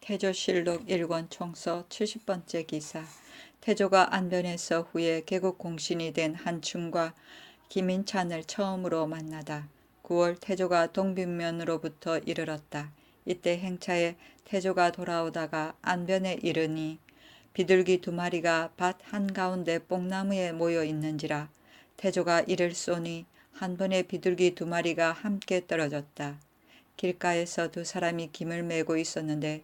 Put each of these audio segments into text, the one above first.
태조실록 1권 총서 70번째 기사. 태조가 안변에서 후에 개국 공신이 된 한충과 김인찬을 처음으로 만나다. 9월 태조가 동빙면으로부터 이르렀다. 이때 행차에 태조가 돌아오다가 안변에 이르니 비둘기 2마리가 밭 한가운데 뽕나무에 모여 있는지라. 태조가 이를 쏘니 한 번에 비둘기 2마리가 함께 떨어졌다. 길가에서 2사람이 김을 메고 있었는데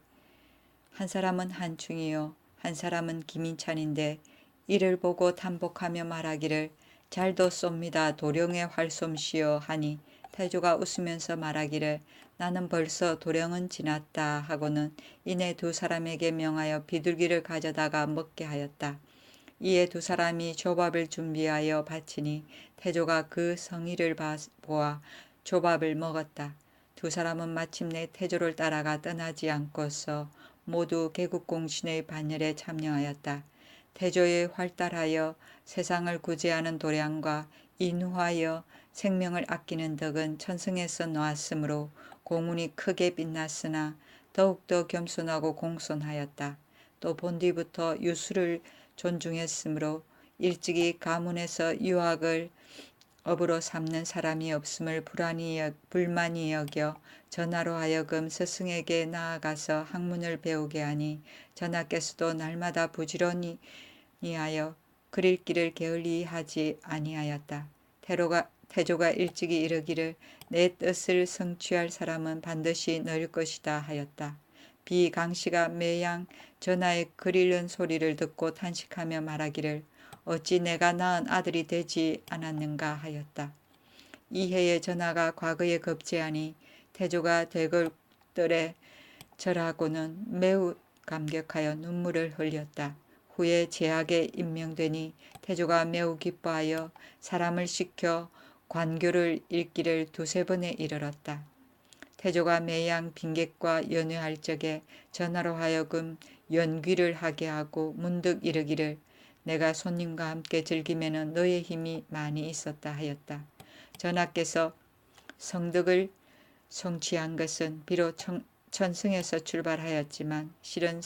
한 사람은 한충이요 한 사람은 김인찬인데 이를 보고 단복하며 말하기를 잘도 쏩니다 도령의 활솜씨여 하니 태조가 웃으면서 말하기를 나는 벌써 도령은 지났다 하고는 이내 2사람에게 명하여 비둘기를 가져다가 먹게 하였다. 이에 2사람이 조밥을 준비하여 바치니 태조가 그 성의를 보아 조밥을 먹었다. 2사람은 마침내 태조를 따라가 떠나지 않고서 모두 개국공신의 반열에 참여하였다. 태조의 활달하여 세상을 구제하는 도량과 인후하여 생명을 아끼는 덕은 천승에서 놓았으므로 공운이 크게 빛났으나 더욱더 겸손하고 공손하였다. 또 본디부터 유수를 존중했으므로 일찍이 가문에서 유학을 업으로 삼는 사람이 없음을 불만이 여겨 전하로 하여금 스승에게 나아가서 학문을 배우게 하니 전하께서도 날마다 부지런히 하여 그릴 길을 게을리하지 아니하였다. 태조가 일찍이 이르기를 내 뜻을 성취할 사람은 반드시 너일 것이다 하였다. 비강씨가 매양 전하의 글 읽는 소리를 듣고 탄식하며 말하기를 어찌 내가 낳은 아들이 되지 않았는가 하였다. 이해에 전하가 과거에 급제하니 태조가 대궐들에 절하고는 매우 감격하여 눈물을 흘렸다. 후에 제학에 임명되니 태조가 매우 기뻐하여 사람을 시켜 관교를 읽기를 2-3번에 이르렀다. 태조가 매양 빈객과 연회할 적에 전하로 하여금 연귀를 하게 하고 문득 이르기를 내가 손님과 함께 즐기면 너의 힘이 많이 있었다 하였다. 전하께서 성덕을 성취한 것은 비록 천승에서 출발하였지만 실은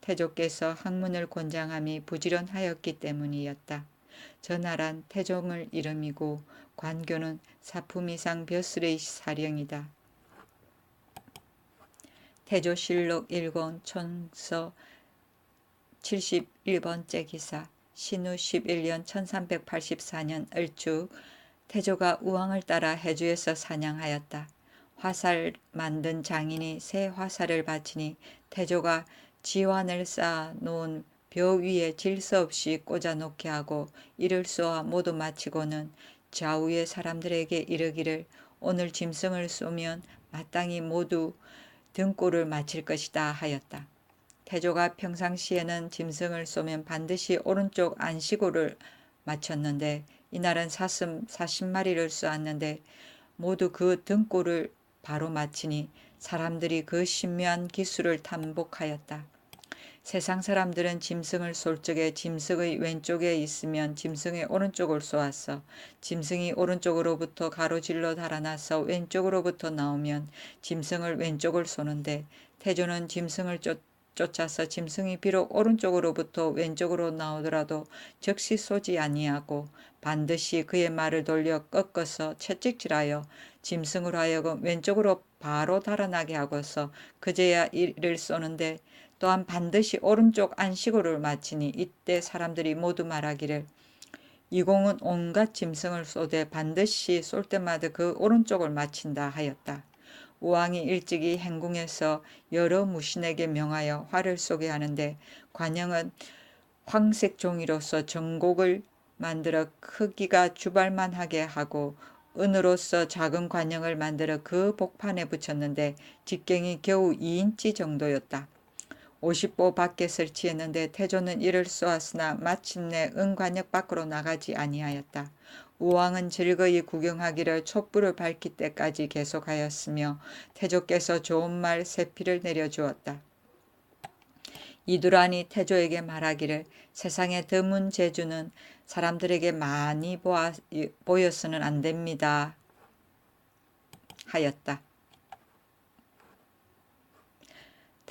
태조께서 학문을 권장함이 부지런하였기 때문이었다. 전하란 태종을 이름이고 관교는 사품이상 벼슬의 사령이다. 태조실록 1권 총서 71번째 기사. 신후 11년 1384년 을주 태조가 우왕을 따라 해주에서 사냥하였다. 화살 만든 장인이 새 화살을 바치니 태조가 지환을 쌓아 놓은 벼 위에 질서 없이 꽂아 놓게 하고 이를 쏘아 모두 마치고는 좌우의 사람들에게 이르기를 오늘 짐승을 쏘면 마땅히 모두 등골을 마칠 것이다 하였다. 태조가 평상시에는 짐승을 쏘면 반드시 오른쪽 안시골을 맞췄는데 이날은 사슴 40마리를 쏘았는데 모두 그 등골을 바로 맞히니 사람들이 그 신묘한 기술을 탐복하였다. 세상 사람들은 짐승을 쏠 적에 짐승의 왼쪽에 있으면 짐승의 오른쪽을 쏘았어. 짐승이 오른쪽으로부터 가로질러 달아나서 왼쪽으로부터 나오면 짐승을 왼쪽을 쏘는데 태조는 짐승을 쫓아서 짐승이 비록 오른쪽으로부터 왼쪽으로 나오더라도 즉시 쏘지 아니하고 반드시 그의 말을 돌려 꺾어서 채찍질하여 짐승으로 하여금 왼쪽으로 바로 달아나게 하고서 그제야 이를 쏘는데 또한 반드시 오른쪽 안시골을 마치니 이때 사람들이 모두 말하기를 이 공은 온갖 짐승을 쏘되 반드시 쏠 때마다 그 오른쪽을 마친다 하였다. 우왕이 일찍이 행궁에서 여러 무신에게 명하여 활을 쏘게 하는데 관영은 황색 종이로서 정곡을 만들어 크기가 주발만하게 하고 은으로서 작은 관영을 만들어 그 복판에 붙였는데 직경이 겨우 2인치 정도였다. 50보 밖에 설치했는데 태조는 이를 쏘았으나 마침내 은관역 밖으로 나가지 아니하였다. 우왕은 즐거이 구경하기를 촛불을 밝힐 때까지 계속하였으며 태조께서 좋은 말 세피를 내려주었다. 이두란이 태조에게 말하기를 세상의 드문 재주는 사람들에게 많이 보여서는 안 됩니다 하였다.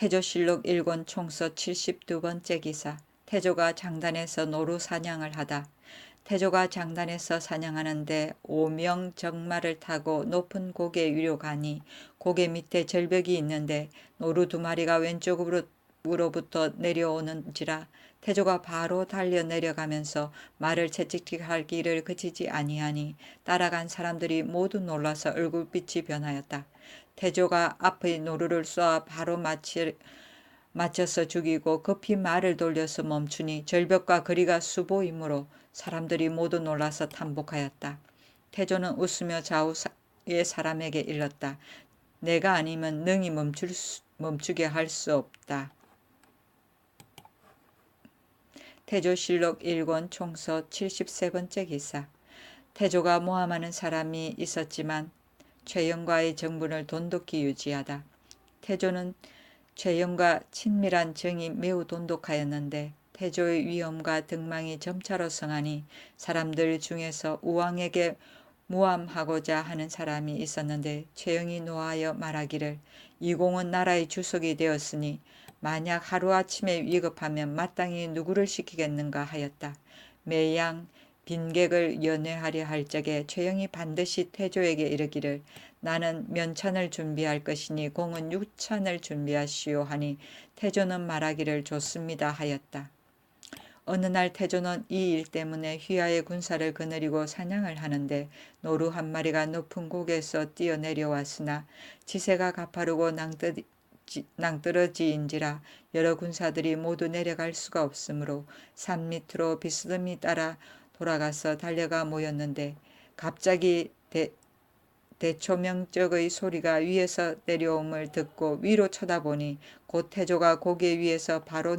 태조실록 1권 총서 72번째 기사. 태조가 장단에서 노루 사냥을 하다. 태조가 장단에서 사냥하는데 오명정마를 타고 높은 고개 위로 가니 고개 밑에 절벽이 있는데 노루 2마리가 왼쪽으로부터 내려오는지라 태조가 바로 달려 내려가면서 말을 채찍질하기를 그치지 아니하니 따라간 사람들이 모두 놀라서 얼굴빛이 변하였다. 태조가 앞의 노루를 쏘아 바로 맞춰서 죽이고 급히 말을 돌려서 멈추니 절벽과 거리가 수보이므로 사람들이 모두 놀라서 탄복하였다. 태조는 웃으며 좌우의 사람에게 일렀다. 내가 아니면 능히 멈추게 할 수 없다. 태조실록 1권 총서 73번째 기사. 태조가 모함하는 사람이 있었지만 최영과의 정분을 돈독히 유지하다. 태조는 최영과 친밀한 정이 매우 돈독하였는데 태조의 위엄과 덕망이 점차로 성하니 사람들 중에서 우왕에게 모함하고자 하는 사람이 있었는데 최영이 노하여 말하기를 이 공은 나라의 주석이 되었으니 만약 하루아침에 위급하면 마땅히 누구를 시키겠는가 하였다. 매양 빈객을 연회하려 할 적에 최영이 반드시 태조에게 이르기를 나는 면찬을 준비할 것이니 공은 육찬을 준비하시오 하니 태조는 말하기를 좋습니다 하였다. 어느 날 태조는 이 일 때문에 휘하의 군사를 거느리고 사냥을 하는데 노루 1마리가 높은 고개에서 뛰어내려왔으나 지세가 가파르고 낭떠러지인지라 여러 군사들이 모두 내려갈 수가 없으므로 산 밑으로 비스듬히 따라 돌아가서 달려가 모였는데 갑자기 대초명적의 소리가 위에서 내려옴을 듣고 위로 쳐다보니 곧 태조가 고개 위에서 바로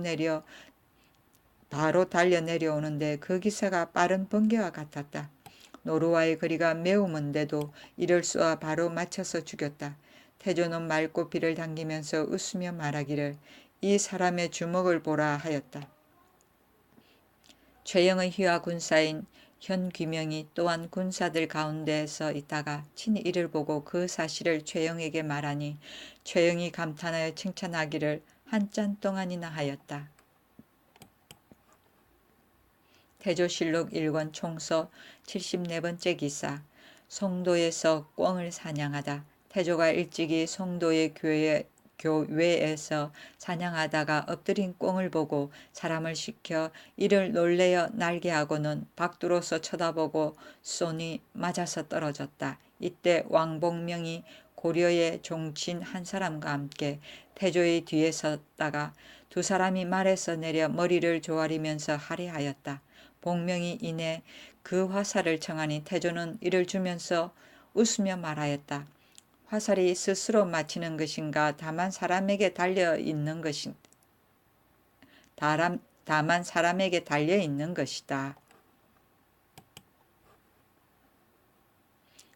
달려 내려오는데 그 기세가 빠른 번개와 같았다. 노루와의 거리가 매우 먼데도 이를 쏘아 바로 맞춰서 죽였다. 태조는 맑고 비를 당기면서 웃으며 말하기를 이 사람의 주먹을 보라 하였다. 최영의 휘하 군사인 현귀명이 또한 군사들 가운데에서 있다가 친히 이를 보고 그 사실을 최영에게 말하니 최영이 감탄하여 칭찬하기를 한참 동안이나 하였다. 태조실록 1권 총서 74번째 기사. 송도에서 꿩을 사냥하다. 태조가 일찍이 송도의 교외에서 사냥하다가 엎드린 꿩을 보고 사람을 시켜 이를 놀래어 날개하고는 박두로서 쳐다보고 쏘니 맞아서 떨어졌다. 이때 왕복명이 고려의 종친 한 사람과 함께 태조의 뒤에 섰다가 2사람이 말에서 내려 머리를 조아리면서 할애하였다. 복명이 이내 그 화살을 청하니 태조는 이를 주면서 웃으며 말하였다. 화살이 스스로 맞히는 것인가 다만 사람에게 달려 있는 것이다.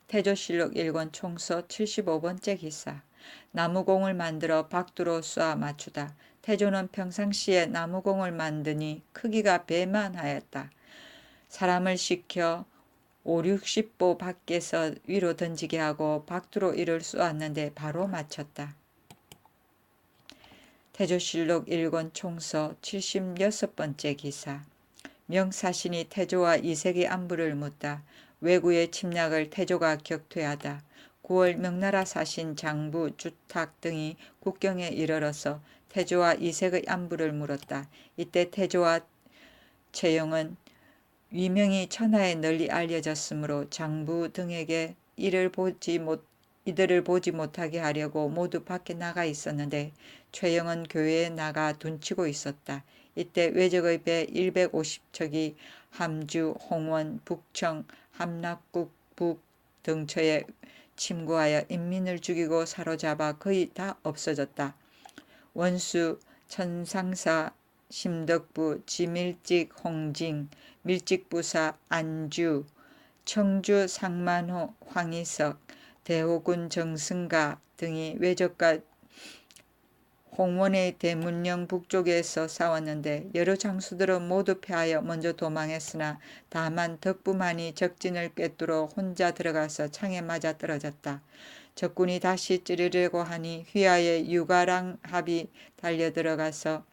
태조실록 1권 총서 75번째 기사. 나무공을 만들어 박두로 쏘아 맞추다. 태조는 평상시에 나무공을 만드니 크기가 배만하였다. 사람을 시켜 5-60보 밖에서 위로 던지게 하고 박두로 이를 쏘았는데 바로 맞췄다. 태조실록 1권 총서 76번째 기사. 명사신이 태조와 이색의 안부를 묻다. 왜구의 침략을 태조가 격퇴하다. 9월 명나라 사신 장부 주탁 등이 국경에 이르러서 태조와 이색의 안부를 물었다. 이때 태조와 최영은 위명이 천하에 널리 알려졌으므로 장부 등에게 이들을 보지 못하게 하려고 모두 밖에 나가 있었는데 최영은 교회에 나가 둔치고 있었다. 이때 외적의 배 150척이 함주, 홍원, 북청, 함락국 북 등처에 침구하여 인민을 죽이고 사로잡아 거의 다 없어졌다. 원수, 천상사, 심덕부, 지밀직, 홍징, 밀직부사, 안주, 청주, 상만호, 황희석, 대호군 정승가 등이 외적과 홍원의 대문령 북쪽에서 싸웠는데 여러 장수들은 모두 패하여 먼저 도망했으나 다만 덕부만이 적진을 꿰뚫어 혼자 들어가서 창에 맞아 떨어졌다. 적군이 다시 찌르려고 하니 휘하에 유가랑합이 달려들어가서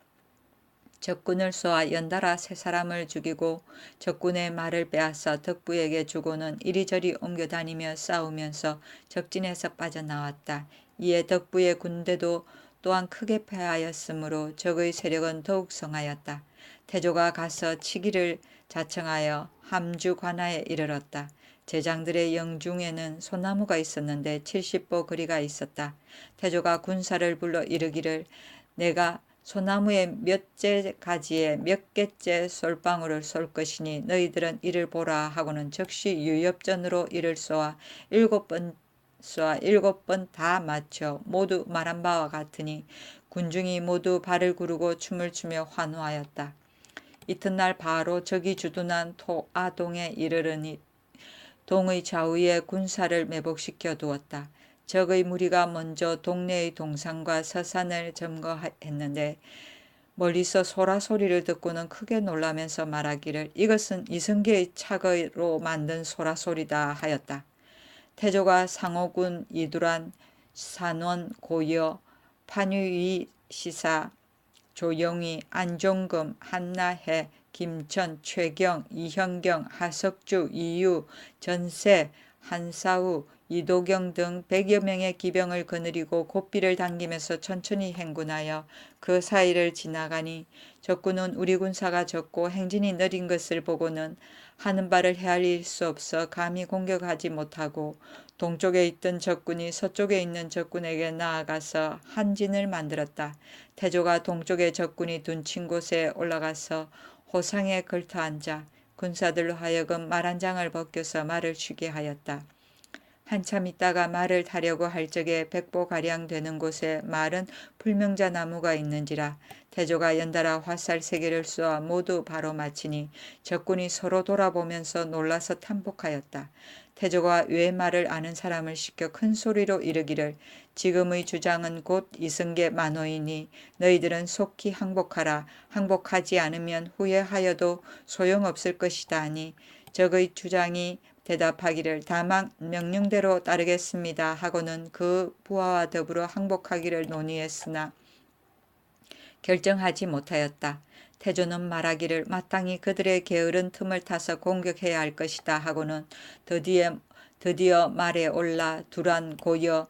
적군을 쏘아 연달아 3사람을 죽이고 적군의 말을 빼앗아 덕부에게 주고는 이리저리 옮겨다니며 싸우면서 적진에서 빠져나왔다. 이에 덕부의 군대도 또한 크게 패하였으므로 적의 세력은 더욱 성하였다. 태조가 가서 치기를 자청하여 함주 관하에 이르렀다. 제장들의 영중에는 소나무가 있었는데 70보 거리가 있었다. 태조가 군사를 불러 이르기를 내가 소나무의 몇째 가지에 몇 개째 솔방울을 쏠 것이니 너희들은 이를 보라 하고는 즉시 유엽전으로 이를 쏘아 7번 다 맞춰 모두 말한 바와 같으니 군중이 모두 발을 구르고 춤을 추며 환호하였다. 이튿날 바로 적이 주둔한 토아동에 이르르니 동의 좌우에 군사를 매복시켜 두었다. 적의 무리가 먼저 동네의 동산과 서산을 점거했는데 멀리서 소라 소리를 듣고는 크게 놀라면서 말하기를 이것은 이성계의 차거로 만든 소라 소리다 하였다. 태조가 상호군 이두란, 산원, 고여, 판유위 시사, 조영희, 안종금, 한나해, 김천, 최경, 이현경, 하석주, 이유, 전세, 한사우, 이도경 등 100여 명의 기병을 거느리고 고삐를 당기면서 천천히 행군하여 그 사이를 지나가니 적군은 우리 군사가 적고 행진이 느린 것을 보고는 하는 바를 헤아릴 수 없어 감히 공격하지 못하고 동쪽에 있던 적군이 서쪽에 있는 적군에게 나아가서 한진을 만들었다. 태조가 동쪽의 적군이 둔친 곳에 올라가서 호상에 걸터 앉아 군사들로 하여금 말 한 장을 벗겨서 말을 쉬게 하였다. 한참 있다가 말을 타려고 할 적에 100보가량 되는 곳에 마른 풀명자 나무가 있는지라 태조가 연달아 화살 3개를 쏘아 모두 바로 맞히니 적군이 서로 돌아보면서 놀라서 탄복하였다. 태조가 왜 말을 아는 사람을 시켜 큰 소리로 이르기를 지금의 주장은 곧 이성계 만호이니 너희들은 속히 항복하라. 항복하지 않으면 후회하여도 소용없을 것이다 하니 적의 주장이 대답하기를 다만 명령대로 따르겠습니다 하고는 그 부하와 더불어 항복하기를 논의했으나 결정하지 못하였다. 태조는 말하기를 마땅히 그들의 게으른 틈을 타서 공격해야 할 것이다 하고는 드디어 말에 올라 두란, 고여,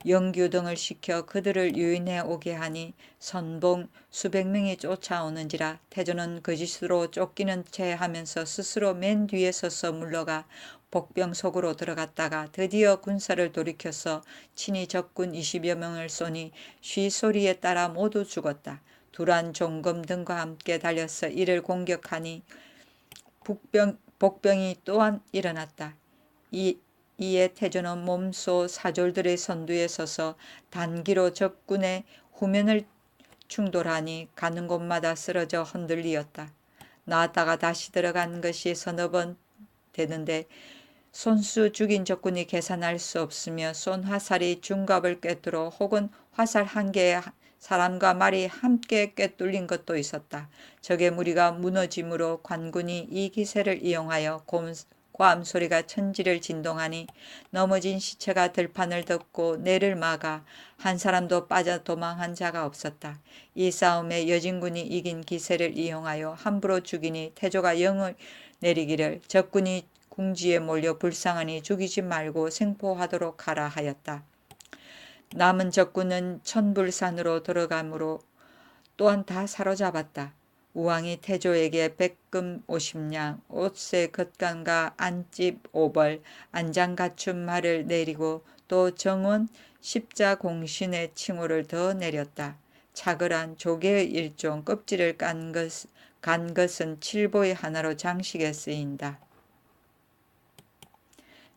영규 등을 시켜 그들을 유인해 오게 하니 선봉 수백 명이 쫓아오는지라 태조는 거짓으로 쫓기는 채 하면서 스스로 맨 뒤에 서서 물러가 복병 속으로 들어갔다가 드디어 군사를 돌이켜서 친히 적군 20여 명을 쏘니 쉬 소리에 따라 모두 죽었다. 두란, 종금 등과 함께 달려서 이를 공격하니 복병이 또한 일어났다. 이에 태조는 몸소 사졸들의 선두에 서서 단기로 적군의 후면을 충돌하니 가는 곳마다 쓰러져 흔들리었다. 나왔다가 다시 들어간 것이 서너 번 되는데 손수 죽인 적군이 계산할 수 없으며 쏜 화살이 중갑을 꿰뚫어 혹은 화살 한 개에 사람과 말이 함께 꿰뚫린 것도 있었다. 적의 무리가 무너짐으로 관군이 이 기세를 이용하여 고함 소리가 천지를 진동하니 넘어진 시체가 들판을 덮고 내를 막아 한 사람도 빠져 도망한 자가 없었다. 이 싸움에 여진군이 이긴 기세를 이용하여 함부로 죽이니 태조가 영을 내리기를 적군이 궁지에 몰려 불쌍하니 죽이지 말고 생포하도록 하라 하였다. 남은 적군은 천불산으로 들어가므로 또한 다 사로잡았다. 우왕이 태조에게 백금 50냥, 옷새 겉감과 안집 5벌, 안장 갖춘 말을 내리고 또 정원 십자 공신의 칭호를 더 내렸다. 차글한 조개의 일종 껍질을 간 것은 칠보의 하나로 장식에 쓰인다.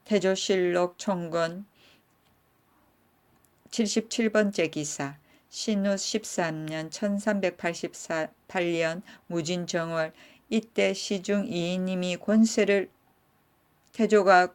태조실록 총건 77번째 기사 신우 13년 1388년 무진정월 이때 시중 이인님이 태조가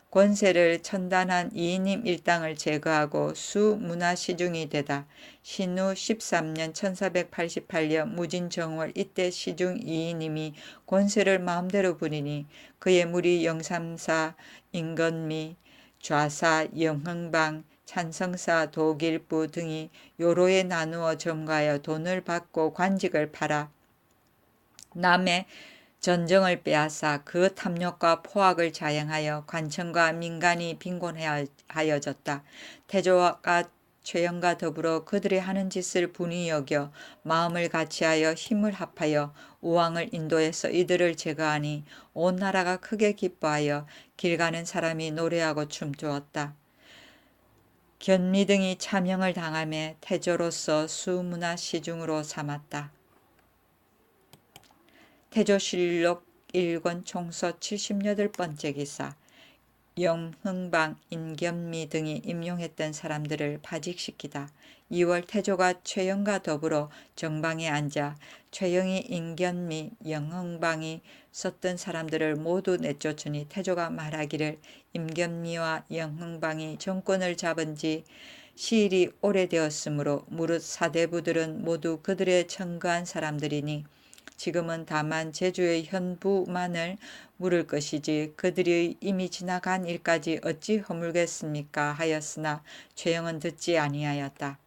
권세를 천단한 이인님 일당을 제거하고 수문화시중이 되다. 신우 13년 1488년 무진정월 이때 시중 이인님이 권세를 마음대로 부리니 그의 무리 영삼사, 인건미, 좌사, 영흥방, 찬성사, 독일부 등이 요로에 나누어 점거하여 돈을 받고 관직을 팔아 남의 전정을 빼앗아 그 탐욕과 포악을 자행하여 관청과 민간이 빈곤하여졌다. 태조가 최영과 더불어 그들의 하는 짓을 분이 여겨 마음을 같이하여 힘을 합하여 우왕을 인도해서 이들을 제거하니 온 나라가 크게 기뻐하여 길 가는 사람이 노래하고 춤추었다. 견미 등이 차명을 당하며 태조로서 수문화 시중으로 삼았다. 태조실록 1권 총서 78번째 기사. 영흥방, 인견미 등이 임용했던 사람들을 파직시키다. 2월 태조가 최영과 더불어 정방에 앉아 최영이 인견미, 영흥방이 썼던 사람들을 모두 내쫓으니 태조가 말하기를 인견미와 영흥방이 정권을 잡은 지 시일이 오래되었으므로 무릇 사대부들은 모두 그들의 청거한 사람들이니 지금은 다만 제주의 현부만을 물을 것이지 그들이 이미 지나간 일까지 어찌 허물겠습니까 하였으나 최영은 듣지 아니하였다.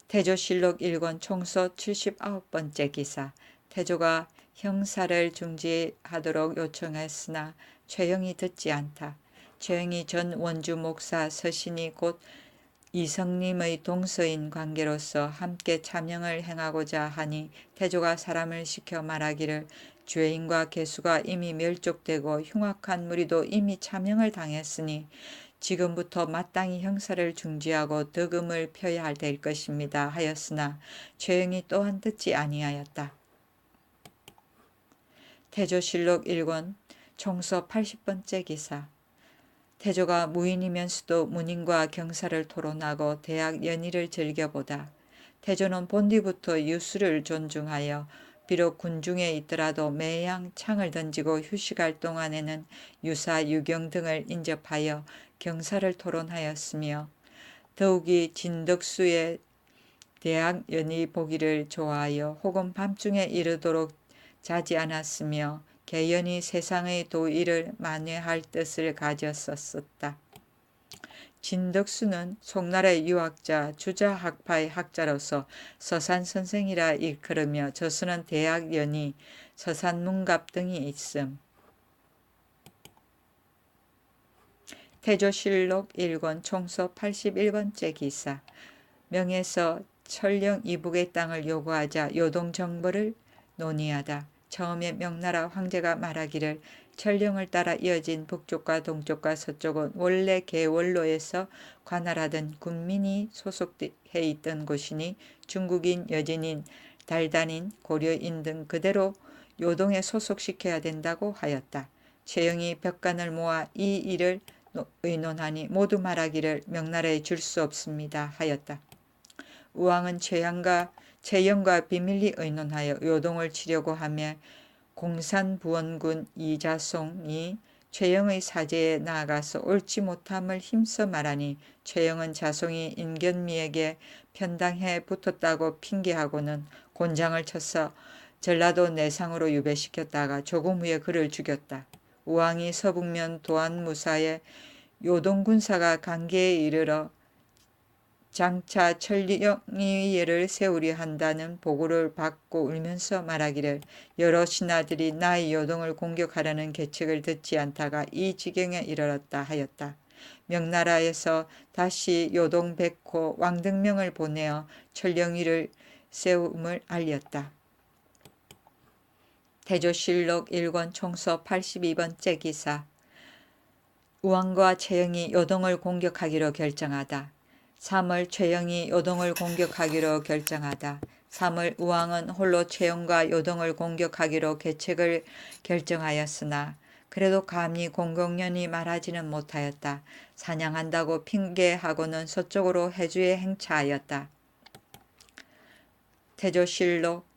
태조실록 1권 총서 79번째 기사. 태조가 형사를 중지하도록 요청했으나 최영이 듣지 않다. 최영이 전 원주 목사 서신이 곧 이성님의 동서인 관계로서 함께 차명을 행하고자 하니 태조가 사람을 시켜 말하기를 죄인과 개수가 이미 멸족되고 흉악한 무리도 이미 차명을 당했으니 지금부터 마땅히 형사를 중지하고 덕음을 펴야 될 것입니다 하였으나 최영이 또한 듣지 아니하였다. 태조실록 1권 총서 80번째 기사. 태조가 무인이면서도 문인과 경사를 토론하고 대학 연의를 즐겨보다. 태조는 본디부터 유수를 존중하여 비록 군중에 있더라도 매양 창을 던지고 휴식할 동안에는 유사, 유경 등을 인접하여 경사를 토론하였으며 더욱이 진덕수의 대학 연의 보기를 좋아하여 혹은 밤중에 이르도록 자지 않았으며 개연히 세상의 도의를 만회할 뜻을 가졌었다. 진덕수는 송나라의 유학자 주자학파의 학자로서 서산선생이라 일컬으며 저수는 대학연의, 서산문갑 등이 있음. 태조실록 1권 총서 81번째 기사. 명에서 철령 이북의 땅을 요구하자 요동정벌을 논의하다. 처음에 명나라 황제가 말하기를 철령을 따라 이어진 북쪽과 동쪽과 서쪽은 원래 개원로에서 관할하던 군민이 소속해 있던 곳이니 중국인, 여진인, 달단인, 고려인 등 그대로 요동에 소속시켜야 된다고 하였다. 최영이 벽간을 모아 이 일을 의논하니 모두 말하기를 명나라에 줄 수 없습니다 하였다. 우왕은 최영과 비밀리 의논하여 요동을 치려고 하며 공산부원군 이자송이 최영의 사제에 나아가서 옳지 못함을 힘써 말하니 최영은 자송이 인견미에게 편당해 붙었다고 핑계하고는 곤장을 쳐서 전라도 내상으로 유배시켰다가 조금 후에 그를 죽였다. 우왕이 서북면 도안무사에 요동군사가 관계에 이르러 장차 천리영의를 세우려 한다는 보고를 받고 울면서 말하기를 여러 신하들이 나의 요동을 공격하려는 계책을 듣지 않다가 이 지경에 이르렀다 하였다. 명나라에서 다시 요동 백호 왕등명을 보내어 천령위를 세움을 알렸다. 태조실록 1권 총서 82번째 기사. 우왕과 최영이 요동을 공격하기로 결정하다. 3월 최영이 요동을 공격하기로 결정하다. 3월 우왕은 홀로 최영과 요동을 공격하기로 계책을 결정하였으나 그래도 감히 공공연히 말하지는 못하였다. 사냥한다고 핑계하고는 서쪽으로 해주에 행차하였다. 태조실록